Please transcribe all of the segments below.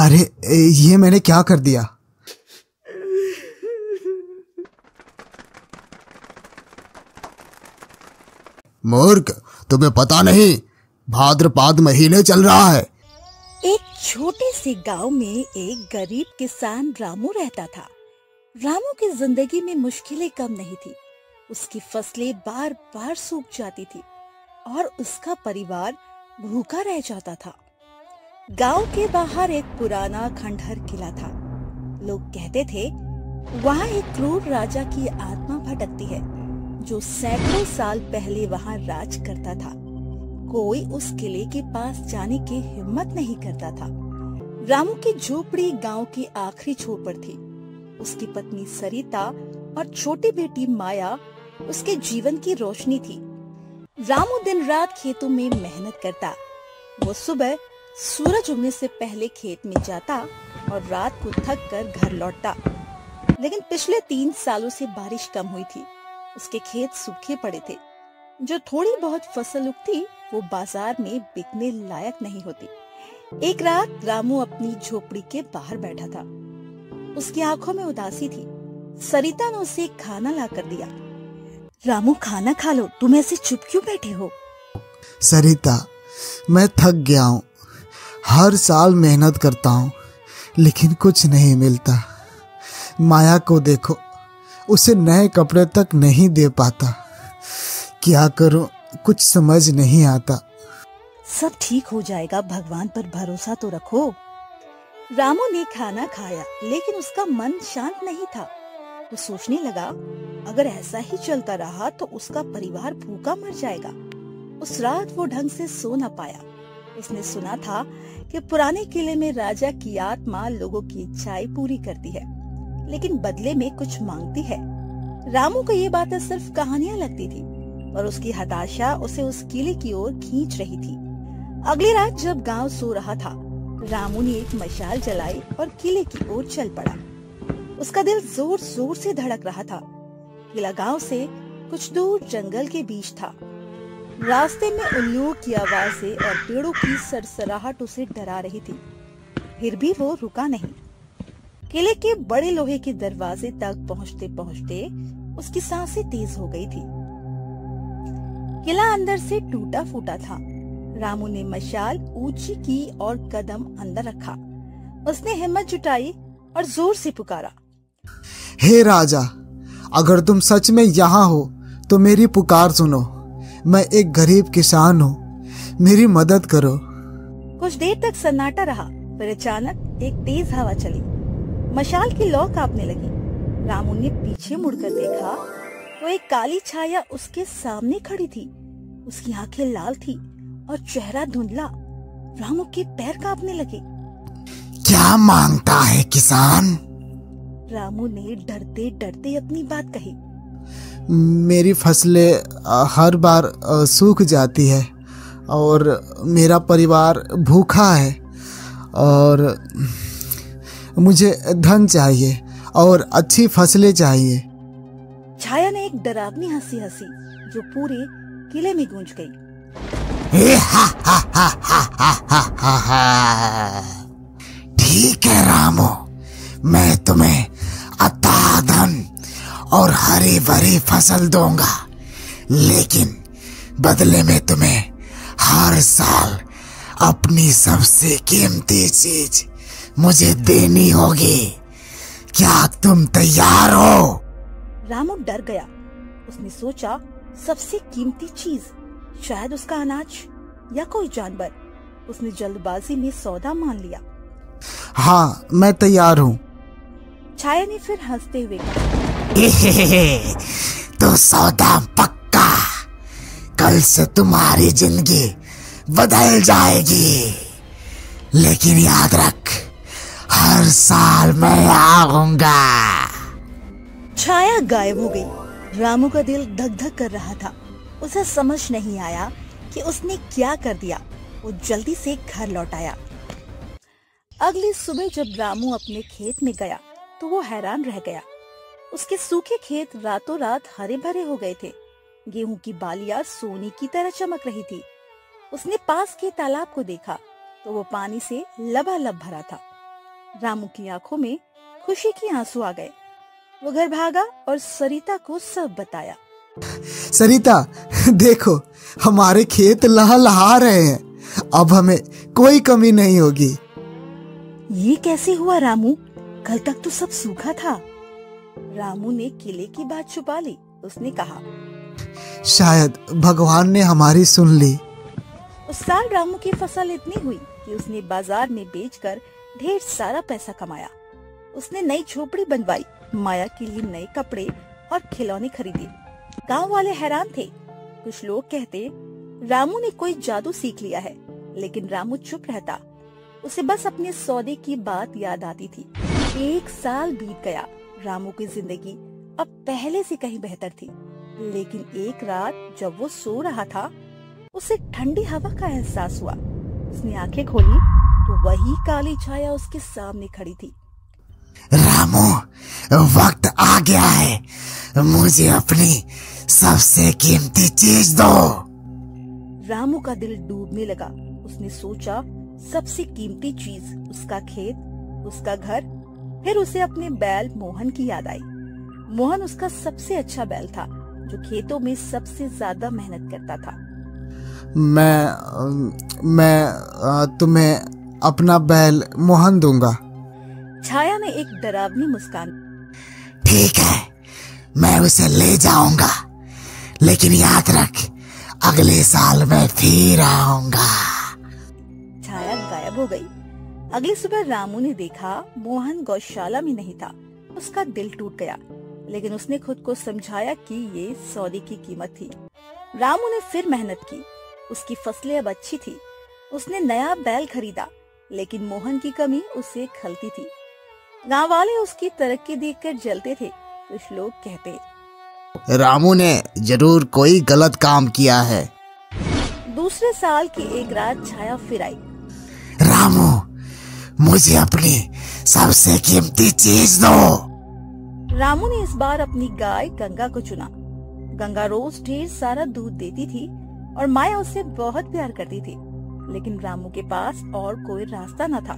अरे ये मैंने क्या कर दिया? मूर्ख, तुम्हें पता नहीं भाद्रपद महीने चल रहा है। एक छोटे से गांव में एक गरीब किसान रामू रहता था। रामू की जिंदगी में मुश्किलें कम नहीं थी। उसकी फसलें बार बार सूख जाती थी और उसका परिवार भूखा रह जाता था। गांव के बाहर एक पुराना खंडहर किला था। लोग कहते थे वहां एक क्रूर राजा की आत्मा भटकती है जो सैकड़ों साल पहले वहां राज करता था। कोई उस किले के पास जाने की हिम्मत नहीं करता था। रामू की झोपड़ी गांव की आखिरी छोर पर थी। उसकी पत्नी सरिता और छोटी बेटी माया उसके जीवन की रोशनी थी। रामू दिन रात खेतों में मेहनत करता। वो सुबह सूरज उगने से पहले खेत में जाता और रात को थक कर घर लौटता। लेकिन पिछले 3 सालों से बारिश कम हुई थी। उसके खेत सूखे पड़े थे। जो थोड़ी बहुत फसल उगती वो बाजार में बिकने लायक नहीं होती। एक रात रामू अपनी झोपड़ी के बाहर बैठा था। उसकी आंखों में उदासी थी। सरिता ने उसे खाना ला कर दिया। रामू, खाना खा लो, तुम ऐसे चुप क्यों बैठे हो? सरिता, मैं थक गया हूँ। हर साल मेहनत करता हूँ लेकिन कुछ नहीं मिलता। माया को देखो, उसे नए कपड़े तक नहीं दे पाता। क्या करूं, कुछ समझ नहीं आता। सब ठीक हो जाएगा, भगवान पर भरोसा तो रखो। रामू ने खाना खाया लेकिन उसका मन शांत नहीं था। वो सोचने लगा अगर ऐसा ही चलता रहा तो उसका परिवार भूखा मर जाएगा। उस रात वो ढंग से सो न पाया। उसने सुना था कि पुराने किले में राजा की आत्मा लोगों की इच्छाएं पूरी करती है लेकिन बदले में कुछ मांगती है। रामू को ये बातें सिर्फ कहानियां लगती थी और उसकी हताशा उसे उस किले की ओर खींच रही थी। अगली रात जब गांव सो रहा था, रामू ने एक मशाल जलाई और किले की ओर चल पड़ा। उसका दिल जोर जोर से धड़क रहा था। किला गांव से कुछ दूर जंगल के बीच था। रास्ते में उल्लुओं की आवाजें और पेड़ों की सरसराहट उसे डरा रही थी। फिर भी वो रुका नहीं। किले के बड़े लोहे के दरवाजे तक पहुंचते पहुंचते उसकी सांसें तेज हो गई थी। किला अंदर से टूटा फूटा था। रामू ने मशाल ऊंची की और कदम अंदर रखा। उसने हिम्मत जुटाई और जोर से पुकारा, हे राजा, अगर तुम सच में यहाँ हो तो मेरी पुकार सुनो। मैं एक गरीब किसान हूँ, मेरी मदद करो। कुछ देर तक सन्नाटा रहा, फिर अचानक एक तेज हवा चली। मशाल की लौ कांपने लगी। रामू ने पीछे मुड़कर देखा तो एक काली छाया उसके सामने खड़ी थी। उसकी आंखें लाल थी और चेहरा धुंधला। रामू के पैर कांपने लगे। क्या मांगता है किसान? रामू ने डरते डरते अपनी बात कही। मेरी फसलें हर बार सूख जाती है और मेरा परिवार भूखा है और मुझे धन चाहिए और अच्छी फसलें चाहिए। छाया ने एक डरावनी हंसी हंसी जो पूरे किले में गूंज गई। ठीक है रामू, मैं तुम्हें अथाह धन और हरी भरी फसल दूंगा, लेकिन बदले में तुम्हें हर साल अपनी सबसे कीमती चीज मुझे देनी होगी। क्या तुम तैयार हो? रामू डर गया। उसने सोचा सबसे कीमती चीज, शायद उसका अनाज या कोई जानवर। उसने जल्दबाजी में सौदा मान लिया। हाँ, मैं तैयार हूँ। छाया ने फिर हंसते हुए कहा, तो सौदा पक्का। कल से तुम्हारी जिंदगी बदल जाएगी, लेकिन याद रख, हर साल मैं आऊंगा। छाया गायब हो गई। रामू का दिल धक धक कर रहा था। उसे समझ नहीं आया कि उसने क्या कर दिया। वो जल्दी से घर लौट आया। अगली सुबह जब रामू अपने खेत में गया तो वो हैरान रह गया। उसके सूखे खेत रातों रात हरे भरे हो गए थे। गेहूं की बालियां सोने की तरह चमक रही थी। उसने पास के तालाब को देखा तो वो पानी से लबालब भरा था। रामू की आंखों में खुशी के आंसू आ गए। वो घर भागा और सरिता को सब बताया। सरिता, देखो हमारे खेत लहलहा रहे हैं, अब हमें कोई कमी नहीं होगी। ये कैसे हुआ रामू? कल तक तो सब सूखा था। रामू ने किले की बात छुपा ली। उसने कहा, शायद भगवान ने हमारी सुन ली। उस साल रामू की फसल इतनी हुई कि उसने बाजार में बेचकर ढेर सारा पैसा कमाया। उसने नई झोपड़ी बनवाई, माया के लिए नए कपड़े और खिलौने खरीदे। गांव वाले हैरान थे। कुछ लोग कहते रामू ने कोई जादू सीख लिया है, लेकिन रामू चुप रहता। उसे बस अपने सौदे की बात याद आती थी। 1 साल बीत गया। रामू की जिंदगी अब पहले से कहीं बेहतर थी, लेकिन एक रात जब वो सो रहा था, उसे ठंडी हवा का एहसास हुआ। उसने आंखें खोली तो वही काली छाया उसके सामने खड़ी थी। रामू, वक्त आ गया है, मुझे अपनी सबसे कीमती चीज दो। रामू का दिल डूबने लगा। उसने सोचा, सबसे कीमती चीज उसका खेत, उसका घर। फिर उसे अपने बैल मोहन की याद आई। मोहन उसका सबसे अच्छा बैल था, जो खेतों में सबसे ज्यादा मेहनत करता था। मैं तुम्हें अपना बैल मोहन दूंगा। छाया ने एक डरावनी मुस्कान। ठीक है, मैं उसे ले जाऊंगा, लेकिन याद रख, अगले साल मैं फिर आऊंगा। छाया गायब हो गई। अगली सुबह रामू ने देखा मोहन गौशाला में नहीं था। उसका दिल टूट गया, लेकिन उसने खुद को समझाया कि ये सौदे की कीमत थी। रामू ने फिर मेहनत की। उसकी फसलें अब अच्छी थी। उसने नया बैल खरीदा, लेकिन मोहन की कमी उसे खलती थी। गांव वाले उसकी तरक्की देखकर जलते थे। कुछ लोग कहते, रामू ने जरूर कोई गलत काम किया है। दूसरे साल की एक रात छाया फिर आई। रामू, मुझे अपनी सबसे कीमती चीज दो। रामू ने इस बार अपनी गाय गंगा को चुना। गंगा रोज ढेर सारा दूध देती थी और माया उसे बहुत प्यार करती थी, लेकिन रामू के पास और कोई रास्ता न था।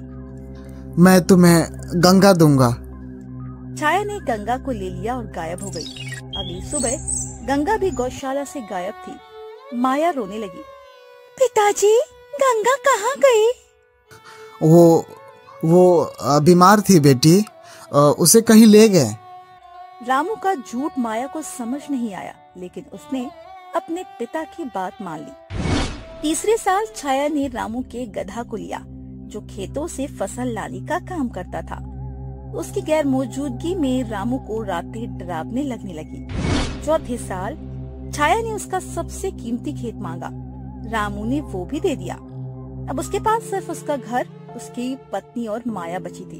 मैं तुम्हें गंगा दूंगा। छाया ने गंगा को ले लिया और गायब हो गई। अगली सुबह गंगा भी गौशाला से गायब थी। माया रोने लगी। पिताजी, गंगा कहाँ गई? वो बीमार थी बेटी, उसे कहीं ले गए। रामू का झूठ माया को समझ नहीं आया, लेकिन उसने अपने पिता की बात मान ली। तीसरे साल छाया ने रामू के गधा को लिया, जो खेतों से फसल लाने का काम करता था। उसकी गैर मौजूदगी में रामू को रातें डरावने लगने लगी। चौथे साल छाया ने उसका सबसे कीमती खेत मांगा। रामू ने वो भी दे दिया। अब उसके पास सिर्फ उसका घर, उसकी पत्नी और माया बची थी।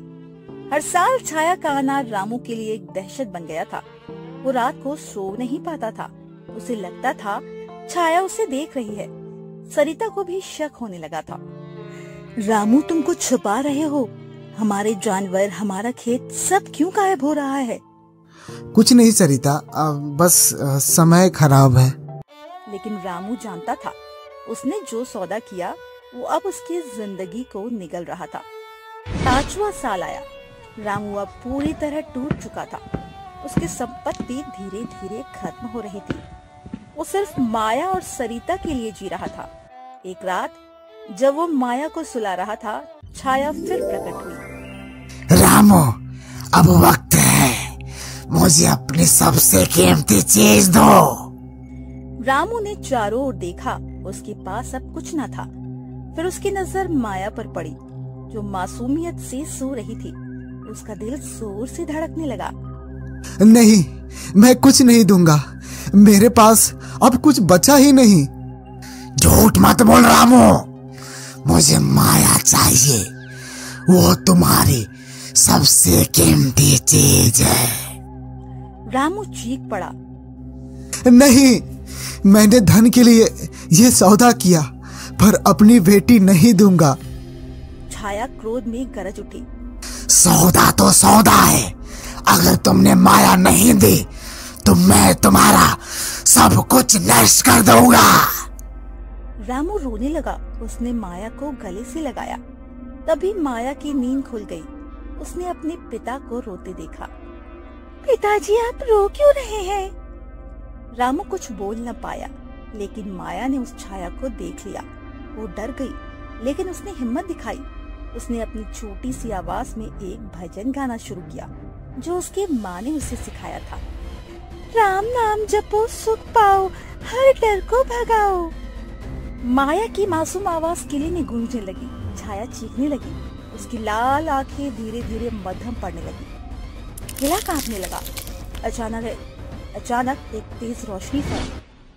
हर साल छाया का आना रामू के लिए एक दहशत बन गया था। वो रात को सो नहीं पाता था। उसे लगता था छाया उसे देख रही है। सरिता को भी शक होने लगा था। रामू, तुम कुछ छुपा रहे हो। हमारे जानवर, हमारा खेत सब क्यों गायब हो रहा है? कुछ नहीं सरिता, बस समय खराब है। लेकिन रामू जानता था, उसने जो सौदा किया वो अब उसकी जिंदगी को निगल रहा था। 5वां साल आया। रामू अब पूरी तरह टूट चुका था। उसकी संपत्ति धीरे धीरे खत्म हो रही थी। वो सिर्फ माया और सरिता के लिए जी रहा था। एक रात जब वो माया को सुला रहा था, छाया फिर प्रकट हुई। रामू, अब वक्त है, मुझे अपनी सबसे कीमती चीज दो। रामू ने चारों ओर देखा। उसके पास अब कुछ न था। फिर उसकी नजर माया पर पड़ी, जो मासूमियत से सो रही थी। उसका दिल जोर से धड़कने लगा। नहीं, मैं कुछ नहीं दूंगा। मेरे पास अब कुछ बचा ही नहीं। झूठ मत बोल रामू, मुझे माया चाहिए। वो तुम्हारी सबसे कीमती चीज है। रामू चीख पड़ा। नहीं, मैंने धन के लिए ये सौदा किया, पर अपनी बेटी नहीं दूंगा। छाया क्रोध में गरज उठी। सौदा तो सौदा है। अगर तुमने माया नहीं दी तो मैं तुम्हारा सब कुछ नष्ट कर दूंगा। रामू रोने लगा। उसने माया को गले से लगाया। तभी माया की नींद खुल गई। उसने अपने पिता को रोते देखा। पिताजी, आप रो क्यों रहे हैं? रामू कुछ बोल न पाया, लेकिन माया ने उस छाया को देख लिया। वो डर गई, लेकिन उसने हिम्मत दिखाई। उसने अपनी छोटी सी आवाज में एक भजन गाना शुरू किया जो उसकी माँ ने उसे सिखाया था। राम नाम जपो सुख पाओ, हर डर को भगाओ। माया की मासूम आवाज किले में गूंजने लगी। छाया चीखने लगी। उसकी लाल आंखें धीरे धीरे मध्यम पड़ने लगी। किला कांपने लगा। अचानक एक तेज रोशनी फैली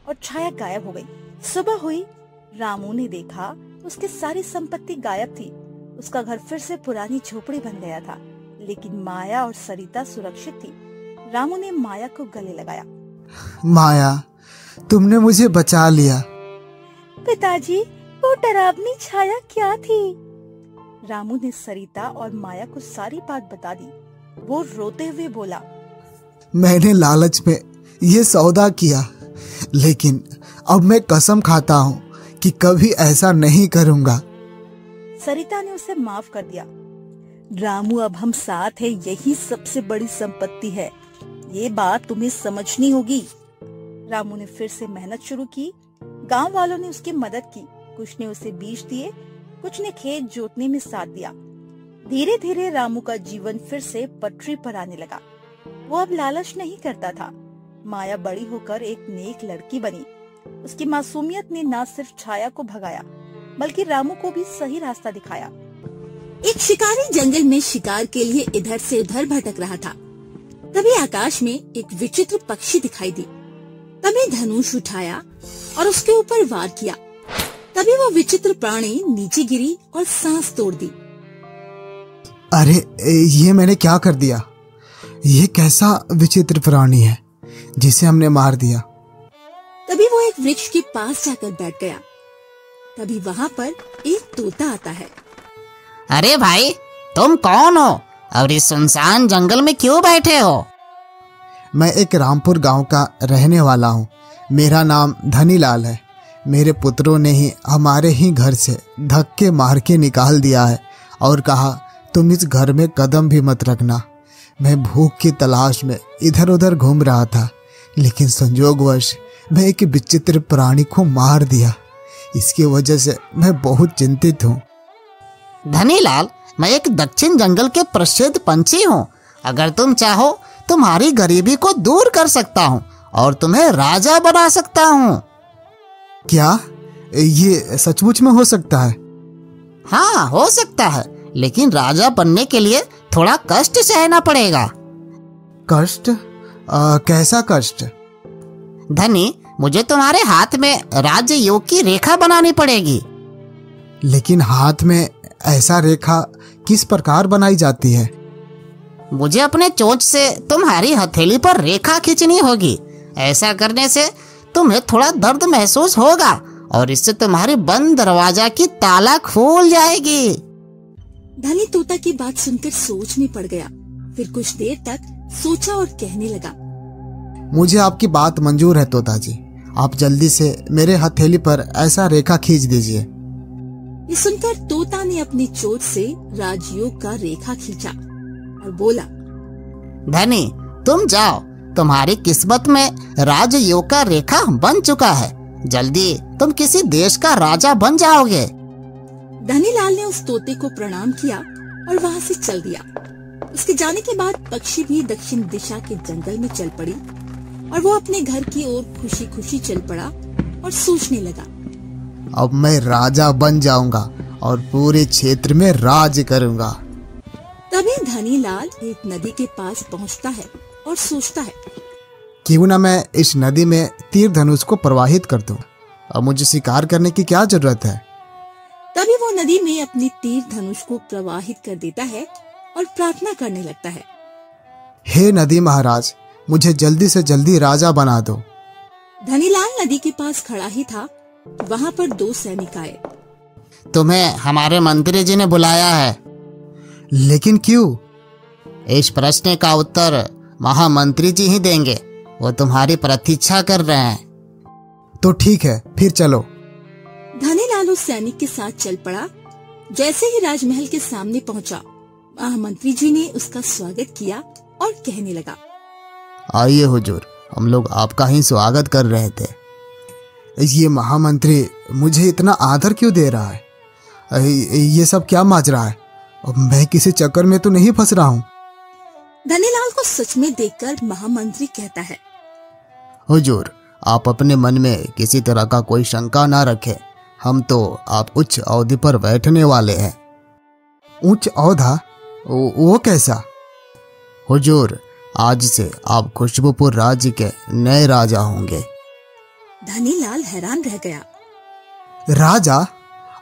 और छाया गायब हो गई। सुबह हुई। रामू ने देखा उसकी सारी संपत्ति गायब थी। उसका घर फिर से पुरानी झोपड़ी बन गया था, लेकिन माया और सरिता सुरक्षित थी। रामू ने माया को गले लगाया। माया, तुमने मुझे बचा लिया। पिताजी, वो डरावनी छाया क्या थी? रामू ने सरिता और माया को सारी बात बता दी। वो रोते हुए बोला, मैंने लालच में ये सौदा किया, लेकिन अब मैं कसम खाता हूँ कि कभी ऐसा नहीं करूँगा। सरिता ने उसे माफ कर दिया। रामू, अब हम साथ हैं, यही सबसे बड़ी संपत्ति है। ये बात तुम्हें समझनी होगी। रामू ने फिर से मेहनत शुरू की। गांव वालों ने उसकी मदद की। कुछ ने उसे बीज दिए, कुछ ने खेत जोतने में साथ दिया। धीरे धीरे रामू का जीवन फिर से पटरी पर आने लगा। वो अब लालच नहीं करता था। माया बड़ी होकर एक नेक लड़की बनी। उसकी मासूमियत ने न सिर्फ छाया को भगाया, बल्कि रामू को भी सही रास्ता दिखाया। एक शिकारी जंगल में शिकार के लिए इधर से उधर भटक रहा था। तभी आकाश में एक विचित्र पक्षी दिखाई दी। तभी धनुष उठाया और उसके ऊपर वार किया। तभी वो विचित्र प्राणी नीचे गिरी और सांस तोड़ दी। अरे, ये मैंने क्या कर दिया? ये कैसा विचित्र प्राणी है जिसे हमने मार दिया? तभी वो एक वृक्ष के पास जाकर बैठ गया। तभी वहाँ पर एक तोता आता है। अरे भाई, तुम कौन हो और इस सुनसान जंगल में क्यों बैठे हो? मैं एक रामपुर गांव का रहने वाला हूँ। मेरा नाम धनीलाल है। मेरे पुत्रों ने ही हमारे ही घर से धक्के मार के निकाल दिया है और कहा, तुम इस घर में कदम भी मत रखना। मैं भूख की तलाश में इधर उधर घूम रहा था, लेकिन संयोगवश मैं एक विचित्र प्राणी को मार दिया। इसकी वजह से मैं बहुत चिंतित हूँ। धनीलाल, मैं एक दक्षिण जंगल के प्रसिद्ध पंछी हूँ। अगर तुम चाहो तुम्हारी गरीबी को दूर कर सकता हूँ और तुम्हें राजा बना सकता हूँ। क्या ये सचमुच में हो सकता है? हाँ, हो सकता है, लेकिन राजा बनने के लिए थोड़ा कष्ट सहना पड़ेगा। कष्ट? कैसा कष्ट? धनी, मुझे तुम्हारे हाथ में राज्य योग की रेखा बनानी पड़ेगी। लेकिन हाथ में ऐसा रेखा किस प्रकार बनाई जाती है? मुझे अपने चोंच से तुम्हारी हथेली पर रेखा खींचनी होगी। ऐसा करने से तुम्हें थोड़ा दर्द महसूस होगा और इससे तुम्हारी बंद दरवाजा की ताला खुल जाएगी। धनी तोता की बात सुनकर सोच में पड़ गया। फिर कुछ देर तक सोचा और कहने लगा, मुझे आपकी बात मंजूर है तोता जी। आप जल्दी से मेरे हथेली पर ऐसा रेखा खींच दीजिए। ये सुनकर तोता ने अपनी चोंच से राजयोग का रेखा खींचा और बोला, धनी, तुम जाओ, तुम्हारी किस्मत में राजयोग का रेखा बन चुका है। जल्दी तुम किसी देश का राजा बन जाओगे। धनीलाल ने उस तोते को प्रणाम किया और वहाँ से चल दिया। उसके जाने के बाद पक्षी भी दक्षिण दिशा के जंगल में चल पड़ी और वो अपने घर की ओर खुशी खुशी चल पड़ा और सोचने लगा, अब मैं राजा बन जाऊंगा और पूरे क्षेत्र में राज करूंगा। तभी धनीलाल एक नदी के पास पहुंचता है और सोचता है, क्यों ना मैं इस नदी में तीर धनुष को प्रवाहित कर दूं। अब मुझे शिकार करने की क्या जरूरत है? तभी वो नदी में अपनी तीर धनुष को प्रवाहित कर देता है और प्रार्थना करने लगता है, हे नदी महाराज, मुझे जल्दी से जल्दी राजा बना दो। धनीलाल नदी के पास खड़ा ही था। वहाँ पर दो सैनिक आए। तुम्हें हमारे मंत्री जी ने बुलाया है। लेकिन क्यों? इस प्रश्न का उत्तर महामंत्री जी ही देंगे। वो तुम्हारी प्रतीक्षा कर रहे हैं। तो ठीक है, फिर चलो। धनीलाल उस सैनिक के साथ चल पड़ा। जैसे ही राजमहल के सामने पहुंचा, महामंत्री जी ने उसका स्वागत किया और कहने लगा, आइए हुजूर, हम लोग आपका ही स्वागत कर रहे थे। ये महामंत्री मुझे इतना आदर क्यों दे रहा है? ये सब क्या माजरा है? मैं किसी चक्कर में तो नहीं फंस रहा हूँ? धनीलाल को सच में देखकर महामंत्री कहता है, हुजूर, आप अपने मन में किसी तरह का कोई शंका ना रखें। हम तो आप उच्च अवधि पर बैठने वाले हैं। उच्च औधा? वो कैसा? हुजूर, आज से आप खुशबूपुर राज्य के नए राजा होंगे। धनीलाल हैरान रह गया। राजा?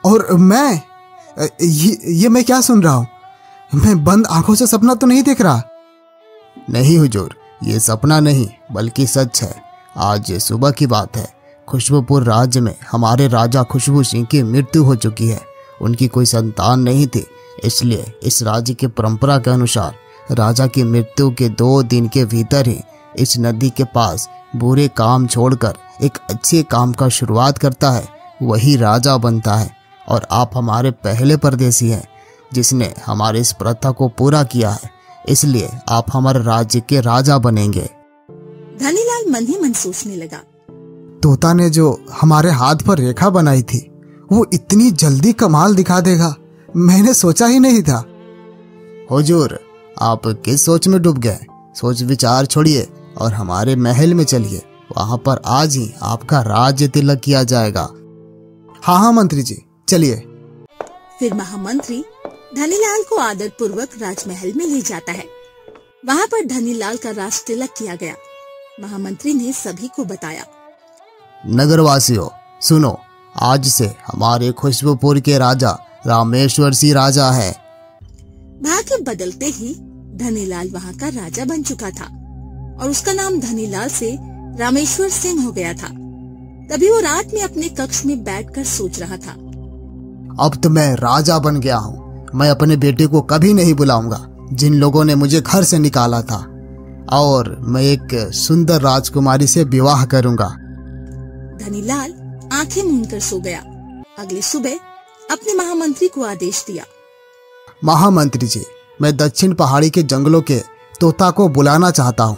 और मैं? ये मैं क्या सुन रहा हूँ? मैं बंद आंखों से सपना तो नहीं देख रहा? नहीं हुजूर, ये सपना नहीं बल्कि सच है। आज सुबह की बात है। खुशबूपुर राज्य में हमारे राजा खुशबू सिंह की मृत्यु हो चुकी है। उनकी कोई संतान नहीं थी, इसलिए इस राज्य की परंपरा के अनुसार राजा की मृत्यु के 2 दिन के भीतर ही इस नदी के पास बुरे काम छोड़कर एक अच्छे काम का शुरुआत करता है, वही राजा बनता है। और आप हमारे पहले परदेसी हैं जिसने हमारे इस प्रथा को पूरा किया है, इसलिए आप हमारे राज्य के राजा बनेंगे। धनीलाल मन ही मन सोचने लगा, तोता ने जो हमारे हाथ पर रेखा बनाई थी वो इतनी जल्दी कमाल दिखा देगा, मैंने सोचा ही नहीं था। हुजूर, आप किस सोच में डूब गए? सोच विचार छोड़िए और हमारे महल में चलिए। वहां पर आज ही आपका राज्य तिलक किया जाएगा। हाँ मंत्री जी, चलिए। फिर महामंत्री धनीलाल को आदर पूर्वक राजमहल में ले जाता है। वहाँ पर धनीलाल का राज तिलक किया गया। महामंत्री ने सभी को बताया, नगरवासियों सुनो, आज से हमारे खुशबूपुर के राजा रामेश्वर सिंह राजा है। भाग्य बदलते ही धनीलाल वहाँ का राजा बन चुका था और उसका नाम धनीलाल से रामेश्वर सिंह हो गया था। तभी वो रात में अपने कक्ष में बैठकर सोच रहा था, अब तो मैं राजा बन गया हूँ। मैं अपने बेटे को कभी नहीं बुलाऊंगा जिन लोगों ने मुझे घर से निकाला था, और मैं एक सुंदर राजकुमारी से विवाह करूंगा। धनीलाल आंखें मूंदकर सो गया। अगली सुबह अपने महामंत्री को आदेश दिया, महामंत्री जी, मैं दक्षिण पहाड़ी के जंगलों के तोता को बुलाना चाहता हूँ।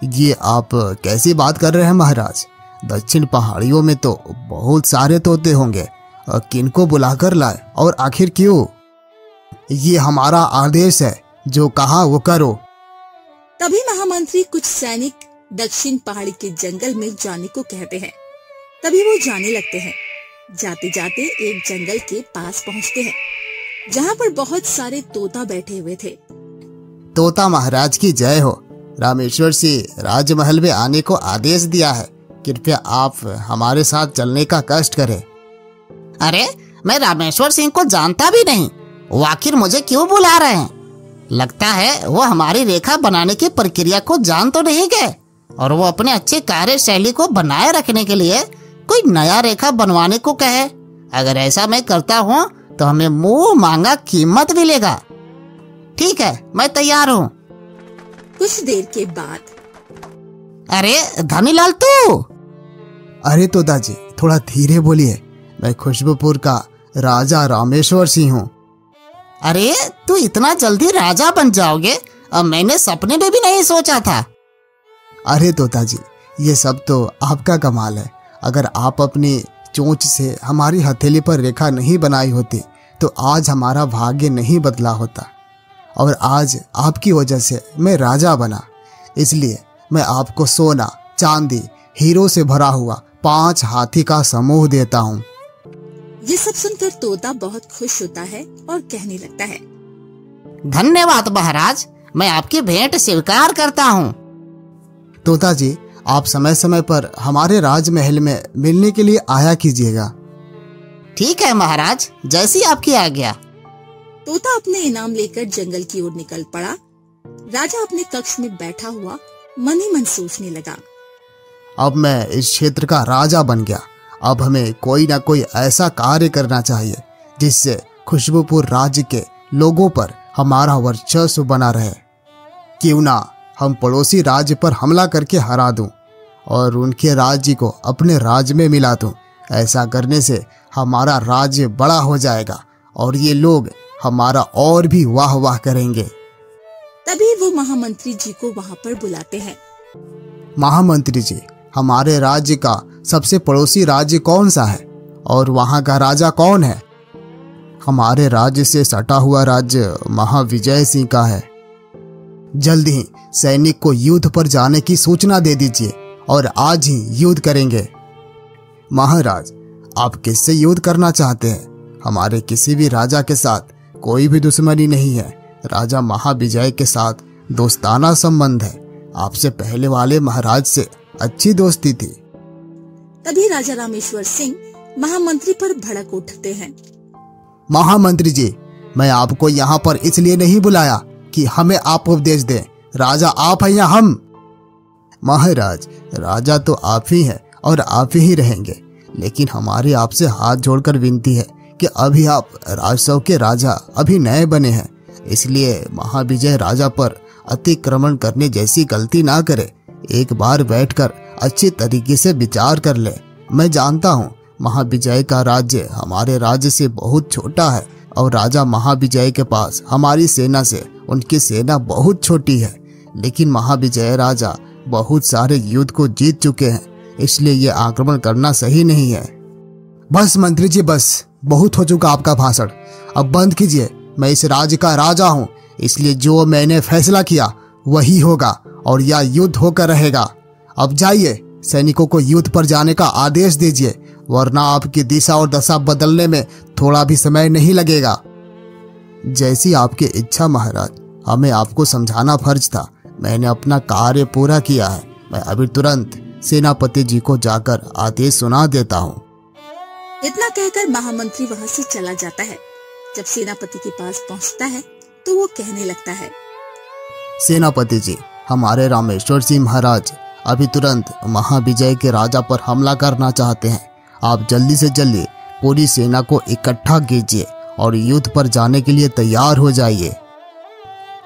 ये आप कैसी बात कर रहे हैं महाराज? दक्षिण पहाड़ियों में तो बहुत सारे तोते होंगे, किनको बुलाकर लाए और आखिर क्यों? ये हमारा आदेश है, जो कहा वो करो। तभी महामंत्री कुछ सैनिक दक्षिण पहाड़ी के जंगल में जाने को कहते हैं। तभी वो जाने लगते हैं। जाते जाते एक जंगल के पास पहुंचते हैं, जहाँ पर बहुत सारे तोता बैठे हुए थे। तोता महाराज की जय हो। रामेश्वर सिंह राजमहल में आने को आदेश दिया है। कृपया आप हमारे साथ चलने का कष्ट करें। अरे, मैं रामेश्वर सिंह को जानता भी नहीं, वो आखिर मुझे क्यों बुला रहे हैं? लगता है वो हमारी रेखा बनाने की प्रक्रिया को जान तो नहीं गए और वो अपने अच्छे कार्यशैली को बनाए रखने के लिए कोई नया रेखा बनवाने को कहे। अगर ऐसा मैं करता हूँ तो हमें मुंह मांगा कीमत मिलेगा। ठीक है, मैं तैयार हूँ। कुछ देर के बाद, अरे धनीलाल तू? अरे तोता जी, थोड़ा धीरे बोलिए। मैं खुशबूपुर का राजा रामेश्वर सिंह हूँ। अरे तू इतना जल्दी राजा बन जाओगे, अब मैंने सपने में भी नहीं सोचा था। अरे तोता जी, ये सब तो आपका कमाल है। अगर आप अपनी चोंच से हमारी हथेली पर रेखा नहीं बनाई होती तो आज हमारा भाग्य नहीं बदला होता, और आज आपकी वजह से मैं राजा बना। इसलिए मैं आपको सोना, चांदी, हीरो से भरा हुआ 5 हाथी का समूह देता हूँ। ये सब सुनकर तोता बहुत खुश होता है और कहने लगता है, धन्यवाद महाराज, मैं आपकी भेंट स्वीकार करता हूँ। तोता जी, आप समय समय पर हमारे राजमहल में मिलने के लिए आया कीजिएगा। ठीक है महाराज, जैसी आपकी आज्ञा। तोता अपने इनाम लेकर जंगल की ओर निकल पड़ा। राजा अपने कक्ष में बैठा हुआ मन ही मन सोचने लगा, अब मैं इस क्षेत्र का राजा बन गया। अब हमें कोई ना कोई ऐसा कार्य करना चाहिए जिससे खुशबूपुर राज्य के लोगों पर हमारा वर्चस्व बना रहे। क्यों ना हम पड़ोसी राज्य पर हमला करके हरा दूं और उनके राज्य को अपने राज्य में मिला दूं। ऐसा करने से हमारा राज्य बड़ा हो जाएगा और ये लोग हमारा और भी वाह वाह करेंगे। तभी वो महामंत्री जी को वहाँ पर बुलाते हैं। महामंत्री जी, हमारे राज्य का सबसे पड़ोसी राज्य कौन सा है और वहाँ का राजा कौन है? हमारे राज्य से सटा हुआ राज्य महाविजय सिंह का है। जल्दी ही सैनिक को युद्ध पर जाने की सूचना दे दीजिए और आज ही युद्ध करेंगे। महाराज, आप किससे युद्ध करना चाहते हैं? हमारे किसी भी राजा के साथ कोई भी दुश्मनी नहीं है। राजा महाविजय के साथ दोस्ताना संबंध है। आपसे पहले वाले महाराज से अच्छी दोस्ती थी। तभी राजा रामेश्वर सिंह महामंत्री पर भड़क उठते हैं। महामंत्री जी, मैं आपको यहाँ पर इसलिए नहीं बुलाया कि हमें आप उपदेश दें। राजा आप हैं या हम? महाराज, राजा तो आप ही हैं और आप ही रहेंगे, लेकिन हमारी आपसे हाथ जोड़कर विनती है कि अभी आप राजसव के राजा अभी नए बने हैं, इसलिए महाविजय राजा पर अतिक्रमण करने जैसी गलती ना करे। एक बार बैठकर अच्छी तरीके से विचार कर ले। मैं जानता हूँ महाविजय का राज्य हमारे राज्य से बहुत छोटा है और राजा महाविजय के पास हमारी सेना से उनकी सेना बहुत छोटी है, लेकिन महाविजय राजा बहुत सारे युद्ध को जीत चुके हैं, इसलिए ये आक्रमण करना सही नहीं है। बस मंत्री जी, बस बहुत हो चुका आपका भाषण, अब बंद कीजिए। मैं इस राज्य का राजा हूँ, इसलिए जो मैंने फैसला किया वही होगा और यह युद्ध होकर रहेगा। अब जाइए, सैनिकों को युद्ध पर जाने का आदेश दीजिए, वरना आपकी दिशा और दशा बदलने में थोड़ा भी समय नहीं लगेगा। जैसी आपकी इच्छा महाराज, हमें आपको समझाना फर्ज था। मैंने अपना कार्य पूरा किया है। मैं अभी तुरंत सेनापति जी को जाकर आदेश सुना देता हूँ। इतना कहकर महामंत्री वहाँ से चला जाता है। जब सेनापति के पास पहुँचता है तो वो कहने लगता है, सेनापति जी, हमारे रामेश्वर सिंह महाराज अभी तुरंत महाविजय के राजा पर हमला करना चाहते हैं। आप जल्दी से जल्दी पूरी सेना को इकट्ठा कीजिए और युद्ध पर जाने के लिए तैयार हो जाइए।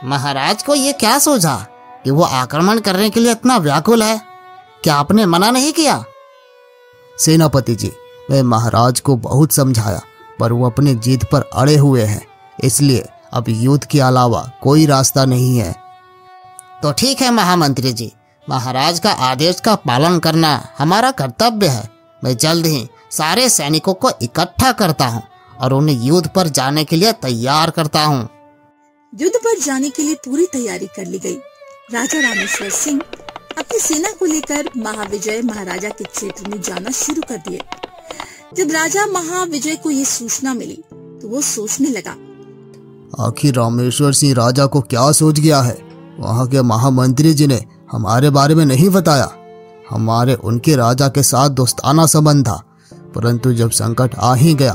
महाराज को ये क्या सूझा कि वो आक्रमण करने के लिए इतना व्याकुल है? क्या आपने मना नहीं किया? सेनापति जी, मैं महाराज को बहुत समझाया पर वो अपने जिद पर अड़े हुए हैं, इसलिए अब युद्ध के अलावा कोई रास्ता नहीं है। तो ठीक है महामंत्री जी, महाराज का आदेश का पालन करना हमारा कर्तव्य है। मैं जल्द ही सारे सैनिकों को इकट्ठा करता हूँ और उन्हें युद्ध पर जाने के लिए तैयार करता हूँ। युद्ध पर जाने के लिए पूरी तैयारी कर ली गई। राजा रामेश्वर सिंह अपनी सेना को लेकर महाविजय महाराजा के क्षेत्र में जाना शुरू कर दिए। जब राजा महाविजय को ये सूचना मिली तो वो सोचने लगा, आखिर रामेश्वर सिंह राजा को क्या सोच गया है? वहाँ के महामंत्री जी ने हमारे बारे में नहीं बताया। हमारे उनके राजा के साथ दोस्ताना संबंध था, परंतु जब संकट आ ही गया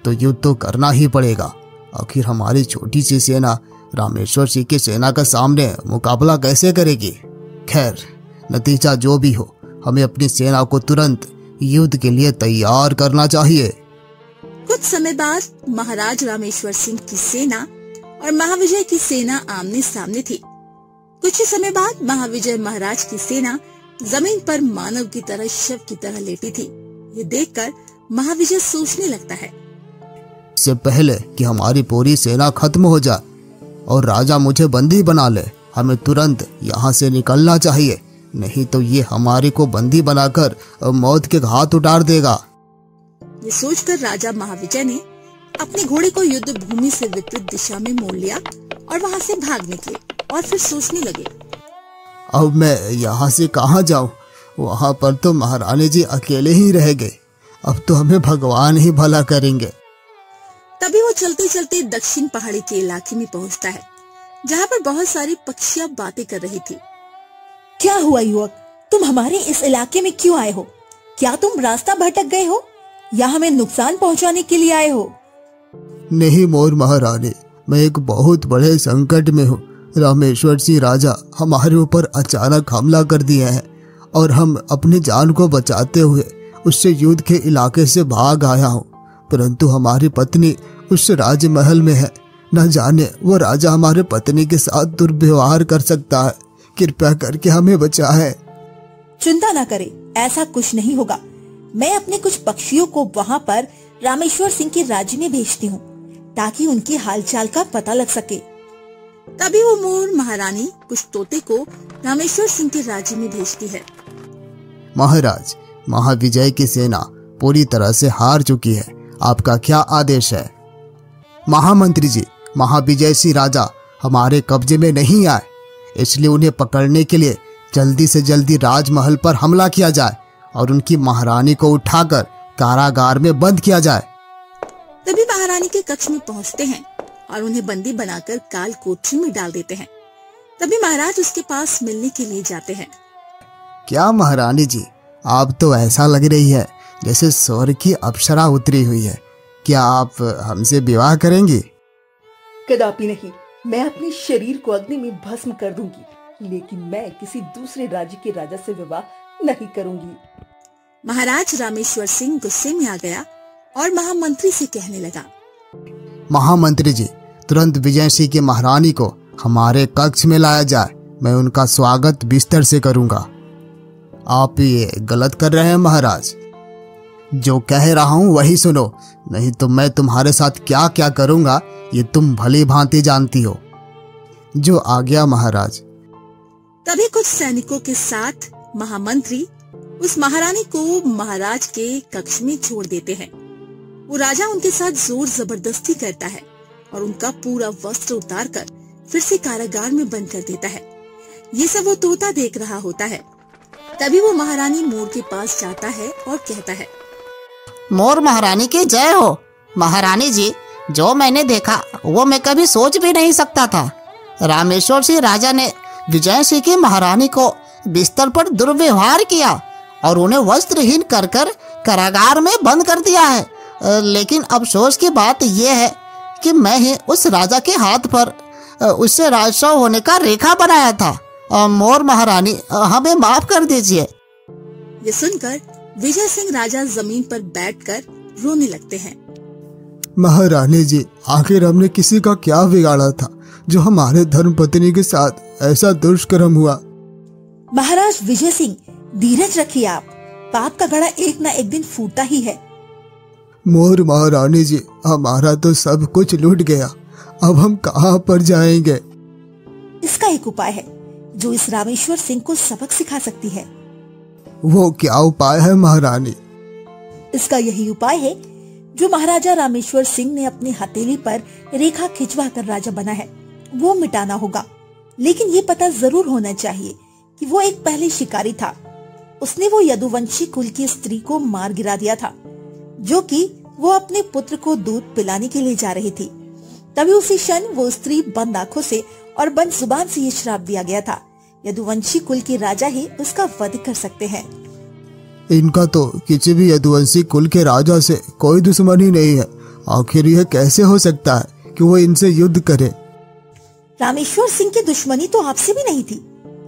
तो युद्ध तो करना ही पड़ेगा। आखिर हमारी छोटी सी सेना रामेश्वर सिंह की सेना के सामने मुकाबला कैसे करेगी? खैर, नतीजा जो भी हो, हमें अपनी सेना को तुरंत युद्ध के लिए तैयार करना चाहिए। कुछ समय बाद महाराज रामेश्वर सिंह की सेना और महाविजय की सेना आमने सामने थी। कुछ ही समय बाद महाविजय महाराज की सेना जमीन पर मानव की तरह शव की तरह लेटी थी। ये देखकर महाविजय सोचने लगता है, इससे पहले कि हमारी पूरी सेना खत्म हो जाए और राजा मुझे बंदी बना ले, हमें तुरंत यहाँ से निकलना चाहिए, नहीं तो ये हमारे को बंदी बनाकर मौत के घाट उतार देगा। ये सोचकर राजा महाविजय ने अपने घोड़े को युद्ध भूमि से विपरीत दिशा में मोड़ लिया और वहाँ से भाग निकले और फिर सोचने लगे, अब मैं यहाँ से कहाँ जाऊँ? वहाँ पर तो महारानी जी अकेले ही रह गए। अब तो हमें भगवान ही भला करेंगे। तभी वो चलते चलते दक्षिण पहाड़ी के इलाके में पहुँचता है, जहाँ पर बहुत सारी पक्षियाँ बातें कर रही थी। क्या हुआ युवक, तुम हमारे इस इलाके में क्यों आए हो? क्या तुम रास्ता भटक गए हो या हमें नुकसान पहुंचाने के लिए आए हो? नहीं मोर महारानी, मैं एक बहुत बड़े संकट में हूँ। रामेश्वर सिंह राजा हमारे ऊपर अचानक हमला कर दिए हैं और हम अपनी जान को बचाते हुए उससे युद्ध के इलाके से भाग आया हूँ, परंतु हमारी पत्नी उस राजमहल में है। न जाने वो राजा हमारे पत्नी के साथ दुर्व्यवहार कर सकता है। कृपया करके हमें बचाएं। चिंता न करे, ऐसा कुछ नहीं होगा। मैं अपने कुछ पक्षियों को वहाँ पर रामेश्वर सिंह के राज्य में भेजती हूँ। ताकि उनकी हालचाल का पता लग सके। तभी वो मोर महारानी कुछ तोते को रामेश्वर सिंह के राज्य में भेजती है। महाराज, महाविजय की सेना पूरी तरह से हार चुकी है, आपका क्या आदेश है? महामंत्री जी, महाविजय सिंह राजा हमारे कब्जे में नहीं आए, इसलिए उन्हें पकड़ने के लिए जल्दी से जल्दी राजमहल पर हमला किया जाए और उनकी महारानी को उठाकर कारागार में बंद किया जाए। तभी महारानी के कक्ष में पहुंचते हैं और उन्हें बंदी बनाकर काल कोठरी में डाल देते हैं। तभी महाराज उसके पास मिलने के लिए जाते हैं। क्या महारानी जी, आप तो ऐसा लग रही है जैसे स्वर्ग की अप्सरा उतरी हुई है। क्या आप हमसे विवाह करेंगी? कदापि नहीं। मैं अपने शरीर को अग्नि में भस्म कर दूंगी, लेकिन मैं किसी दूसरे राज्य के राजा से विवाह नहीं करूंगी। महाराज रामेश्वर सिंह गुस्से में आ गया और महामंत्री से कहने लगा, महामंत्री जी, तुरंत विजय सिंह की महारानी को हमारे कक्ष में लाया जाए, मैं उनका स्वागत बिस्तर से करूंगा। आप ये गलत कर रहे हैं महाराज। जो कह रहा हूँ वही सुनो, नहीं तो मैं तुम्हारे साथ क्या क्या करूंगा ये तुम भली भांति जानती हो। जो आज्ञा महाराज। तभी कुछ सैनिकों के साथ महामंत्री उस महारानी को महाराज के कक्ष में छोड़ देते हैं। वो राजा उनके साथ जोर जबरदस्ती करता है और उनका पूरा वस्त्र उतार कर फिर से कारागार में बंद कर देता है। ये सब वो तोता देख रहा होता है। तभी वो महारानी मोर के पास जाता है और कहता है, मोर महारानी की जय हो। महारानी जी, जो मैंने देखा वो मैं कभी सोच भी नहीं सकता था। रामेश्वर सिंह राजा ने विजय सिंह की महारानी को बिस्तर पर दुर्व्यवहार किया और उन्हें वस्त्रहीन कर कर कारागार में बंद कर दिया है। लेकिन अफसोस की बात यह है कि मैं ही उस राजा के हाथ पर उससे राजस्व होने का रेखा बनाया था। मोर महारानी, हमें माफ कर दीजिए। ये सुनकर विजय सिंह राजा जमीन पर बैठकर रोने लगते हैं। महारानी जी, आखिर हमने किसी का क्या बिगाड़ा था जो हमारे धर्मपत्नी के साथ ऐसा दुष्कर्म हुआ? महाराज विजय सिंह, धीरज रखिए आप, पाप का घड़ा एक ना एक दिन फूटता ही है। मोर महारानी जी, हमारा तो सब कुछ लूट गया, अब हम कहाँ पर जाएंगे? इसका एक उपाय है जो इस रामेश्वर सिंह को सबक सिखा सकती है। वो क्या उपाय है महारानी? इसका यही उपाय है जो महाराजा रामेश्वर सिंह ने अपनी हथेली पर रेखा खिंचवा कर राजा बना है, वो मिटाना होगा। लेकिन ये पता जरूर होना चाहिए कि वो एक पहले शिकारी था। उसने वो यदुवंशी कुल की स्त्री को मार गिरा दिया था, जो कि वो अपने पुत्र को दूध पिलाने के लिए जा रही थी। तभी उसी क्षण वो स्त्री बंद आंखों से और बंद जुबान से ये श्राप दिया गया था, यदुवंशी कुल के राजा ही उसका वध कर सकते हैं। इनका तो किसी भी यदुवंशी कुल के राजा से कोई दुश्मनी नहीं है। आखिर यह कैसे हो सकता है कि वो इनसे युद्ध करे? रामेश्वर सिंह की दुश्मनी तो आपसे भी नहीं थी,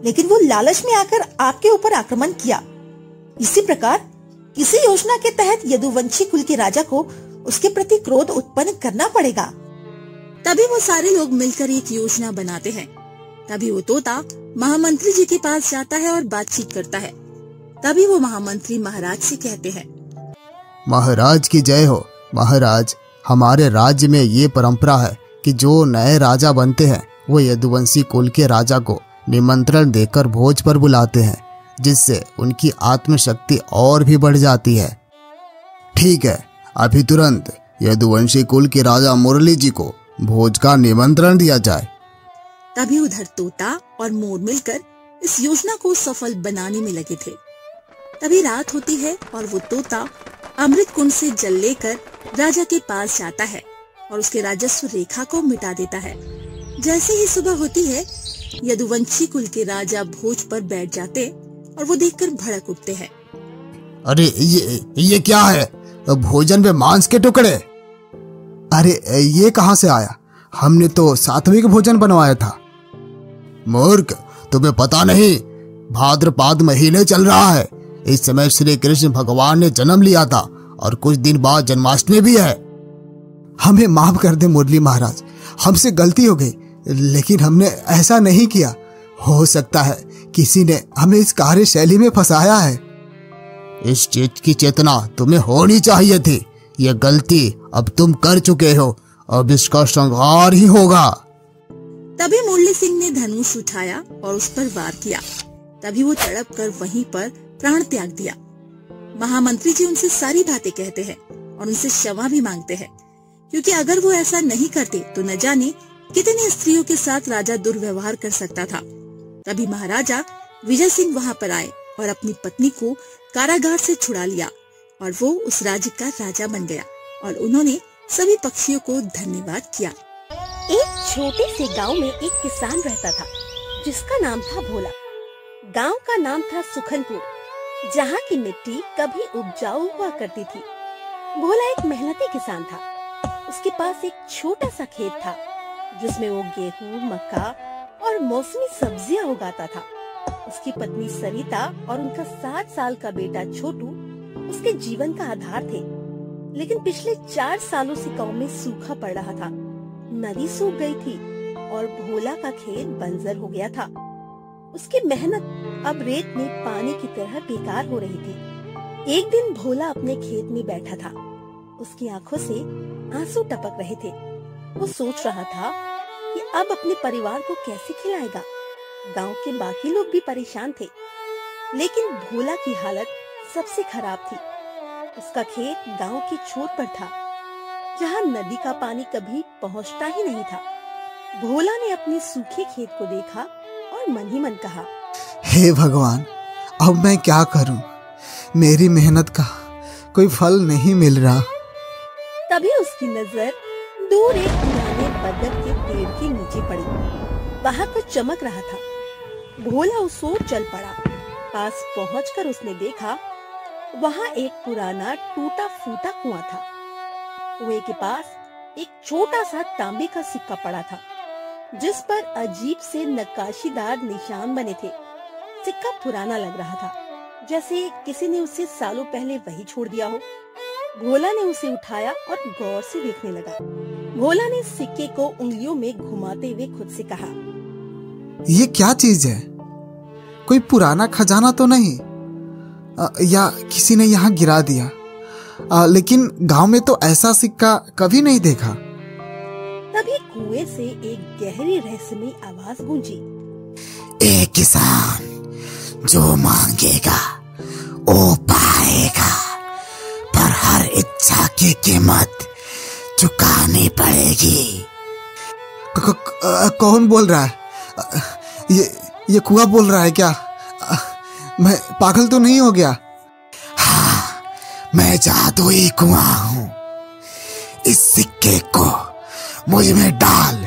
लेकिन वो लालच में आकर आपके ऊपर आक्रमण किया। इसी प्रकार किसी योजना के तहत यदुवंशी कुल के राजा को उसके प्रति क्रोध उत्पन्न करना पड़ेगा। तभी वो सारे लोग मिलकर एक योजना बनाते हैं। तभी वो तोता महामंत्री जी के पास जाता है और बातचीत करता है। तभी वो महामंत्री महाराज से कहते हैं, महाराज की जय हो। महाराज, हमारे राज्य में ये परंपरा है कि जो नए राजा बनते हैं वो यदुवंशी कुल के राजा को निमंत्रण देकर भोज पर बुलाते हैं, जिससे उनकी आत्मशक्ति और भी बढ़ जाती है। ठीक है, अभी तुरंत यदुवंशी कुल के राजा मुरली जी को भोज का निमंत्रण दिया जाए। तभी उधर तोता और मोर मिलकर इस योजना को सफल बनाने में लगे थे। तभी रात होती है और वो तोता अमृत कुंड से जल लेकर राजा के पास जाता है और उसके राजस्व रेखा को मिटा देता है। जैसे ही सुबह होती है, यदुवंशी कुल के राजा भोज पर बैठ जाते और वो देखकर भड़क उठते हैं। अरे ये क्या है? भोजन में मांस के टुकड़े? अरे ये कहाँ से आया? हमने तो सात्विक भोजन बनवाया था। मूर्ख, तुम्हें पता नहीं, भाद्रपद महीने चल रहा है। इस समय श्री कृष्ण भगवान ने जन्म लिया था और कुछ दिन बाद जन्माष्टमी भी है। हमें माफ कर दे मुरली महाराज, हमसे गलती हो गई, लेकिन हमने ऐसा नहीं किया। हो सकता है किसी ने हमें इस कार्यशैली में फंसाया है। इस चीज की चेतना तुम्हें होनी चाहिए थी। यह गलती अब तुम कर चुके हो अब इसका संहार ही होगा। तभी मुरली सिंह ने धनुष उठाया और उस पर वार किया। तभी वो तड़प कर वहीं पर प्राण त्याग दिया। महामंत्री जी उनसे सारी बातें कहते हैं और उनसे क्षमा भी मांगते हैं, क्योंकि अगर वो ऐसा नहीं करते तो न जाने कितनी स्त्रियों के साथ राजा दुर्व्यवहार कर सकता था। तभी महाराजा विजय सिंह वहाँ पर आए और अपनी पत्नी को कारागार से छुड़ा लिया और वो उस राज्य का राजा बन गया और उन्होंने सभी पक्षियों को धन्यवाद किया। एक छोटे से गांव में एक किसान रहता था जिसका नाम था भोला। गांव का नाम था सुखनपुर, जहाँ की मिट्टी कभी उपजाऊ हुआ करती थी। भोला एक मेहनती किसान था। उसके पास एक छोटा सा खेत था जिसमें वो गेहूं, मक्का और मौसमी सब्जियां उगाता था। उसकी पत्नी सरिता और उनका 7 साल का बेटा छोटू उसके जीवन का आधार थे। लेकिन पिछले 4 सालों से गांव में सूखा पड़ रहा था। नदी सूख गई थी और भोला का खेत बंजर हो गया था। उसकी मेहनत अब रेत में पानी की तरह बेकार हो रही थी। एक दिन भोला अपने खेत में बैठा था। उसकी आंखों से आंसू टपक रहे थे। वो सोच रहा था कि अब अपने परिवार को कैसे खिलाएगा। गांव के बाकी लोग भी परेशान थे, लेकिन भोला की हालत सबसे खराब थी। उसका खेत गांव के छोर पर था, जहां नदी का पानी कभी पहुंचता ही नहीं था। भोला ने अपने सूखे खेत को देखा और मन ही मन कहा, हे भगवान, अब मैं क्या करूं? मेरी मेहनत का कोई फल नहीं मिल रहा। तभी उसकी नजर दूर एक पुराने बरगद के पेड़ के नीचे पड़ी। वहां कुछ चमक रहा था। भोला उस ओर चल पड़ा। पास पहुंचकर उसने देखा वहां एक पुराना टूटा फूटा कुआं था। कुएं के पास एक छोटा सा तांबे का सिक्का पड़ा था, जिस पर अजीब से नक्काशीदार निशान बने थे। सिक्का पुराना लग रहा था, जैसे किसी ने उसे सालों पहले वही छोड़ दिया हो। भोला ने उसे उठाया और गौर से देखने लगा। भोला ने सिक्के को उंगलियों में घुमाते हुए खुद से कहा, ये क्या चीज है? कोई पुराना खजाना तो नहीं? या किसी ने यहाँ गिरा दिया? लेकिन गांव में तो ऐसा सिक्का कभी नहीं देखा। तभी कुएं से एक गहरी रहस्यमयी आवाज गूंजी, एक किसान जो मांगेगा वो पाएगा, पर हर इच्छा की कीमत चुकानी पड़ेगी। कौन बोल रहा है? ये कुआं बोल रहा है क्या? मैं पागल तो नहीं हो गया? हाँ, मैं जादुई कुआं हूँ। इस सिक्के को मुझ में डाल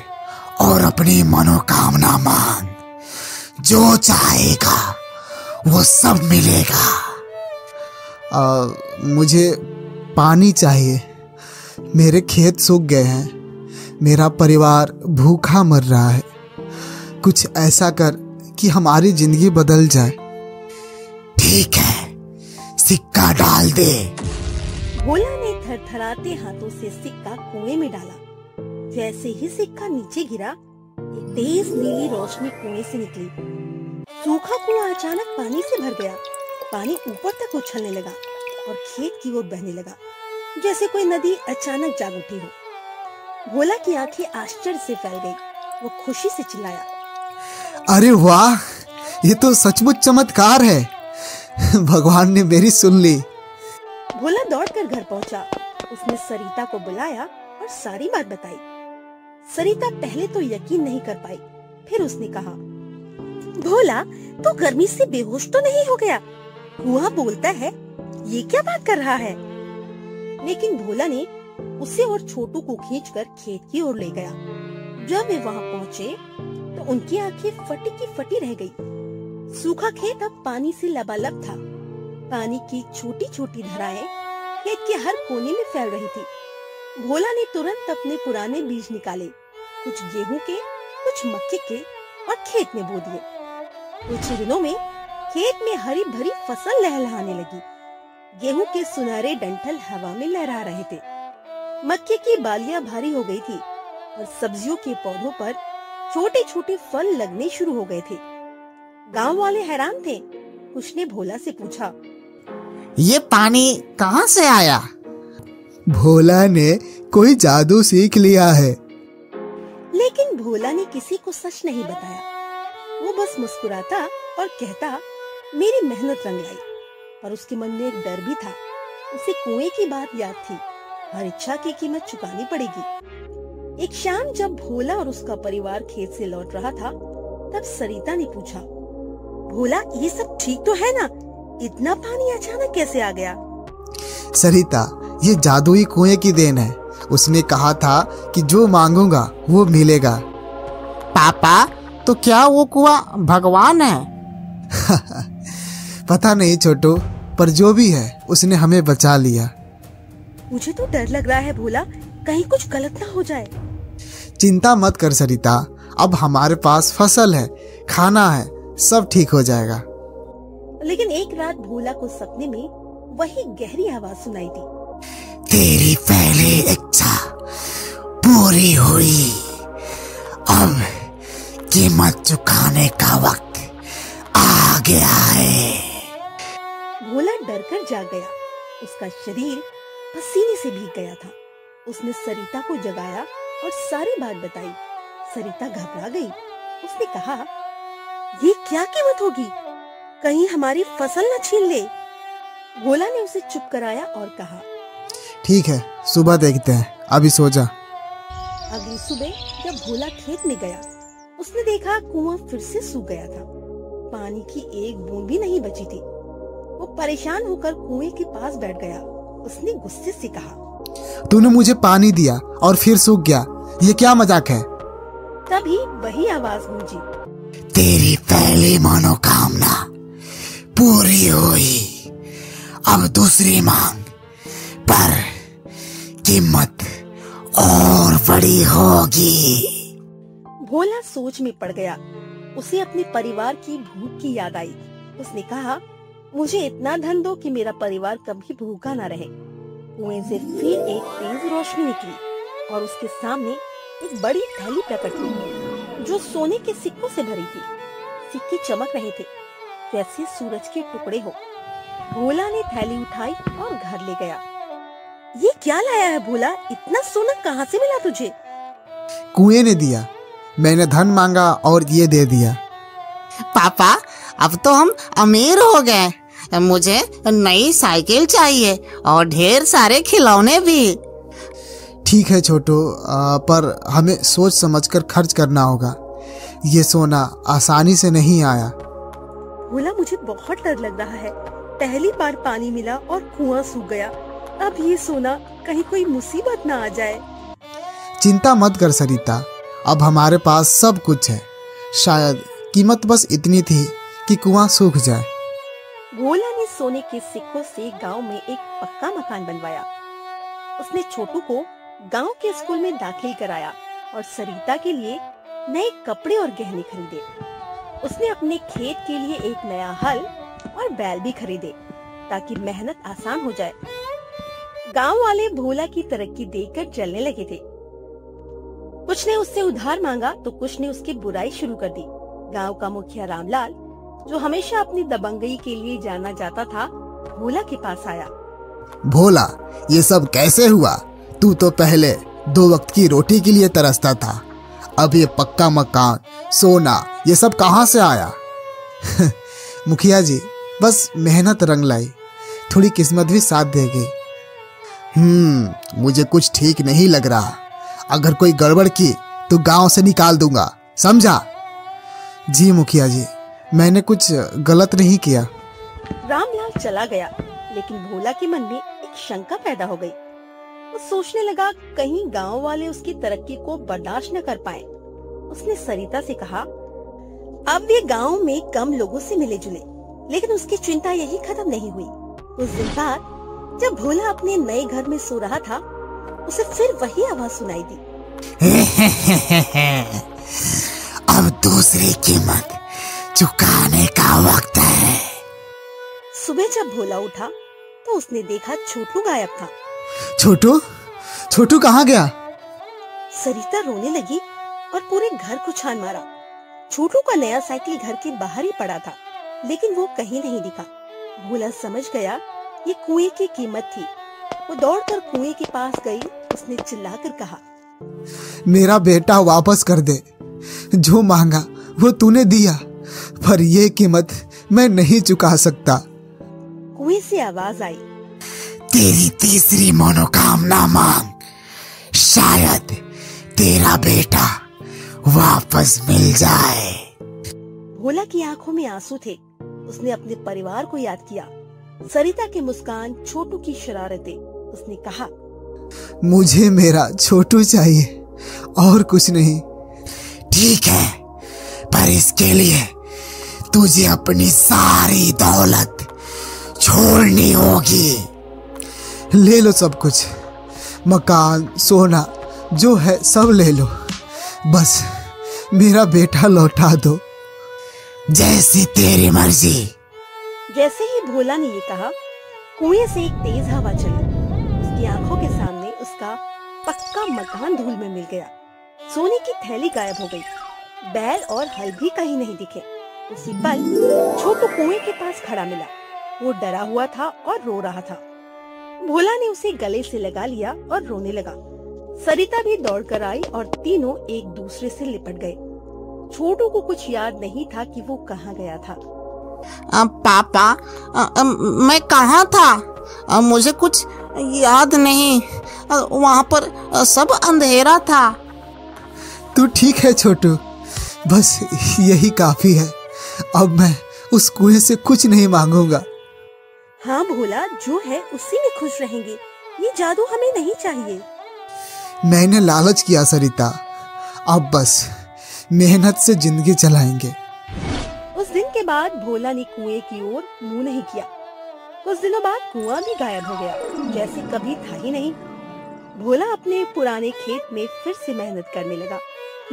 और अपनी मनोकामना मांग। जो चाहेगा वो सब मिलेगा। मुझे पानी चाहिए। मेरे खेत सूख गए हैं। मेरा परिवार भूखा मर रहा है। कुछ ऐसा कर कि हमारी जिंदगी बदल जाए। ठीक है, सिक्का डाल दे। भोला ने थरथराते हाथों से सिक्का कुएं में डाला। जैसे ही सिक्का नीचे गिरा, एक तेज नीली रोशनी कुएं से निकली। सूखा कुआं अचानक पानी से भर गया। पानी ऊपर तक उछलने लगा और खेत की ओर बहने लगा, जैसे कोई नदी अचानक जाग उठी हो। भोला की आंखें आश्चर्य से फैल गई। वो खुशी से चिल्लाया, अरे वाह, ये तो सचमुच चमत्कार है। भगवान ने मेरी सुन ली। भोला दौड़कर घर पहुंचा। उसने सरिता को बुलाया और सारी बात बताई। सरिता पहले तो यकीन नहीं कर पाई। फिर उसने कहा, भोला, तू गर्मी से बेहोश तो नहीं हो गया? कुआं बोलता है, ये क्या बात कर रहा है? लेकिन भोला ने उसे और छोटू को खींचकर खेत की ओर ले गया। जब वे वहां पहुंचे तो उनकी आंखें फटी की फटी रह गई। सूखा खेत अब पानी से लबालब था। पानी की छोटी छोटी धाराएं खेत के हर कोने में फैल रही थी। भोला ने तुरंत अपने पुराने बीज निकाले, कुछ गेहूं के, कुछ मक्के के, और खेत में बो दिए। कुछ ही दिनों में खेत में हरी भरी फसल लहलहाने लगी। गेहूं के सुनहरे डंठल हवा में लहरा रहे थे। मक्के की बालियां भारी हो गई थी और सब्जियों के पौधों पर छोटे छोटे फल लगने शुरू हो गए थे। गांव वाले हैरान थे। कुछ ने भोला से पूछा, ये पानी कहाँ से आया? भोला ने कोई जादू सीख लिया है। लेकिन भोला ने किसी को सच नहीं बताया। वो बस मुस्कुराता और कहता, मेरी मेहनत रंग लाई। पर उसके मन में एक डर भी था। उसे कुएं की बात याद थी। हर इच्छा की कीमत चुकानी पड़ेगी। एक शाम जब भोला और उसका परिवार खेत से लौट रहा था, तब सरिता ने पूछा, भोला ये सब ठीक तो है ना? इतना पानी अचानक कैसे आ गया? सरिता, ये जादुई कुएं की देन है। उसने कहा था कि जो मांगूंगा वो मिलेगा। पापा, तो क्या वो कुआं भगवान है? पता नहीं छोटू, पर जो भी है उसने हमें बचा लिया। मुझे तो डर लग रहा है भोला, कहीं कुछ गलत ना हो जाए। चिंता मत कर सरिता, अब हमारे पास फसल है, खाना है, सब ठीक हो जाएगा। लेकिन एक रात भोला को सपने में वही गहरी आवाज सुनाई दी। तेरी पहली इच्छा पूरी हुई, अब कीमत चुकाने का वक्त आ गया है। भोला डरकर जाग गया। उसका शरीर पसीने से भीग गया था। उसने सरिता को जगाया और सारी बात बताई। सरिता घबरा गई। उसने कहा, ये क्या कीमत होगी? कहीं हमारी फसल न छीन ले। भोला ने उसे चुप कराया और कहा, ठीक है, सुबह देखते हैं, अभी सो जा। अगली सुबह जब भोला खेत में गया, उसने देखा कुआं फिर से सूख गया था। पानी की एक बूंद भी नहीं बची थी। वो परेशान होकर कुएं के पास बैठ गया। उसने गुस्से से कहा, तूने मुझे पानी दिया और फिर सूख गया, ये क्या मजाक है? तभी वही आवाज गूंजी, तेरी पहली मनोकामना पूरी हुई, अब दूसरी मांग, पर कीमत और बड़ी होगी। भोला सोच में पड़ गया। उसे अपने परिवार की भूख की याद आई। उसने कहा, मुझे इतना धन दो कि मेरा परिवार कभी भूखा न रहे। कुएं से फिर एक तेज रोशनी निकली और उसके सामने एक बड़ी थैली प्रकट हुई जो सोने के सिक्कों से भरी थी। सिक्के चमक रहे थे जैसे सूरज के टुकड़े हो। भोला ने थैली उठाई और घर ले गया। ये क्या लाया है भोला? इतना सोना कहाँ से मिला तुझे? कुएं ने दिया, मैंने धन मांगा और ये दे दिया। पापा, अब तो हम अमीर हो गए। मुझे नई साइकिल चाहिए और ढेर सारे खिलौने भी। ठीक है छोटू, पर हमें सोच समझकर खर्च करना होगा। ये सोना आसानी से नहीं आया। भोला, मुझे बहुत डर लग रहा है। पहली बार पानी मिला और कुआं सूख गया। अब ये सोना कहीं कोई मुसीबत ना आ जाए। चिंता मत कर सरिता, अब हमारे पास सब कुछ है। शायद कीमत बस इतनी थी कि कुआं सूख जाए। भोला ने सोने के सिक्कों से गांव में एक पक्का मकान बनवाया। उसने छोटू को गांव के स्कूल में दाखिल कराया और सरिता के लिए नए कपड़े और गहने खरीदे। उसने अपने खेत के लिए एक नया हल और बैल भी खरीदे ताकि मेहनत आसान हो जाए। गांव वाले भोला की तरक्की देखकर चलने लगे थे। कुछ ने उससे उधार मांगा तो कुछ ने उसकी बुराई शुरू कर दी। गांव का मुखिया रामलाल, जो हमेशा अपनी दबंगई के लिए जाना जाता था, भोला के पास आया। भोला, ये सब कैसे हुआ? तू तो पहले 2 वक्त की रोटी के लिए तरसता था, अब ये पक्का मकान, सोना, ये सब कहाँ से आया? मुखिया जी, बस मेहनत रंग लाई, थोड़ी किस्मत भी साथ देगी। मुझे कुछ ठीक नहीं लग रहा। अगर कोई गड़बड़ की तो गांव से निकाल दूंगा, समझा? जी मुखिया जी, मैंने कुछ गलत नहीं किया। रामलाल चला गया, लेकिन भोला के मन में एक शंका पैदा हो गई। वो सोचने लगा कहीं गांव वाले उसकी तरक्की को बर्दाश्त न कर पाए। उसने सरिता से कहा, अब ये गांव में कम लोगों से मिले जुले, लेकिन उसकी चिंता यही खत्म नहीं हुई। उस दिन बाद जब भोला अपने नए घर में सो रहा था, उसे फिर वही आवाज सुनाई दी। अब दूसरी कीमत चुकाने का वक्त है। सुबह जब भोला उठा तो उसने देखा छोटू गायब था। छोटू? छोटू कहाँ गया? सरिता रोने लगी और पूरे घर को छान मारा। छोटू का नया साइकिल घर के बाहर ही पड़ा था, लेकिन वो कहीं नहीं दिखा। भोला समझ गया ये कुएं की कीमत थी। वो दौड़कर कुएं के पास गई। उसने चिल्लाकर कहा, मेरा बेटा वापस कर दे। जो मांगा वो तूने दिया, पर ये कीमत मैं नहीं चुका सकता। कुएं से आवाज आई, तेरी तीसरी मनोकामना मांग, शायद तेरा बेटा वापस मिल जाए। भोला की आंखों में आंसू थे। उसने अपने परिवार को याद किया, सरिता की मुस्कान, छोटू की शरारतें। उसने कहा, मुझे मेरा छोटू चाहिए और कुछ नहीं। ठीक है, पर इसके लिए तुझे अपनी सारी दौलत छोड़नी होगी। ले लो सब कुछ, मकान, सोना जो है सब ले लो, बस मेरा बेटा लौटा दो। जैसी तेरी मर्जी। जैसे ही भोला ने ये कहा, कुएं से एक तेज हवा चली। उसकी आंखों के सामने उसका पक्का मकान धूल में मिल गया। सोने की थैली गायब हो गई। बैल और हल भी कहीं नहीं दिखे। उसी पल छोटू कुएं के पास खड़ा मिला। वो डरा हुआ था और रो रहा था। भोला ने उसे गले से लगा लिया और रोने लगा। सरिता भी दौड़कर आई और तीनों एक दूसरे से लिपट गए। छोटू को कुछ याद नहीं था कि वो कहाँ गया था। पापा, मैं कहाँ था? मुझे कुछ याद नहीं। वहाँ पर सब अंधेरा था। तू ठीक है छोटू, बस यही काफी है। अब मैं उस कुएं से कुछ नहीं मांगूंगा। हाँ भोला, जो है उसी में खुश रहेंगे। ये जादू हमें नहीं चाहिए। मैंने लालच किया सरिता, अब बस मेहनत से जिंदगी चलाएंगे। उस दिन के बाद भोला ने कुएं की ओर मुंह नहीं किया। कुछ दिनों बाद कुआं भी गायब हो गया, जैसे कभी था ही नहीं। भोला अपने पुराने खेत में फिर से मेहनत करने लगा।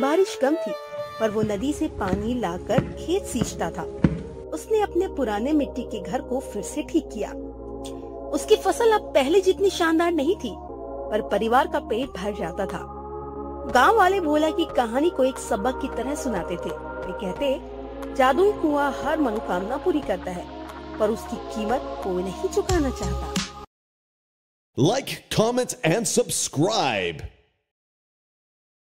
बारिश कम थी, पर वो नदी से पानी लाकर खेत सींचता था। उसने अपने पुराने मिट्टी के घर को फिर से ठीक किया। उसकी फसल अब पहले जितनी शानदार नहीं थी, पर परिवार का पेट भर जाता था। गांव वाले भोला की कहानी को एक सबक की तरह सुनाते थे। वे कहते, जादुई कुआं हर मनोकामना पूरी करता है, पर उसकी कीमत कोई नहीं चुकाना चाहता। Like, comment, and subscribe.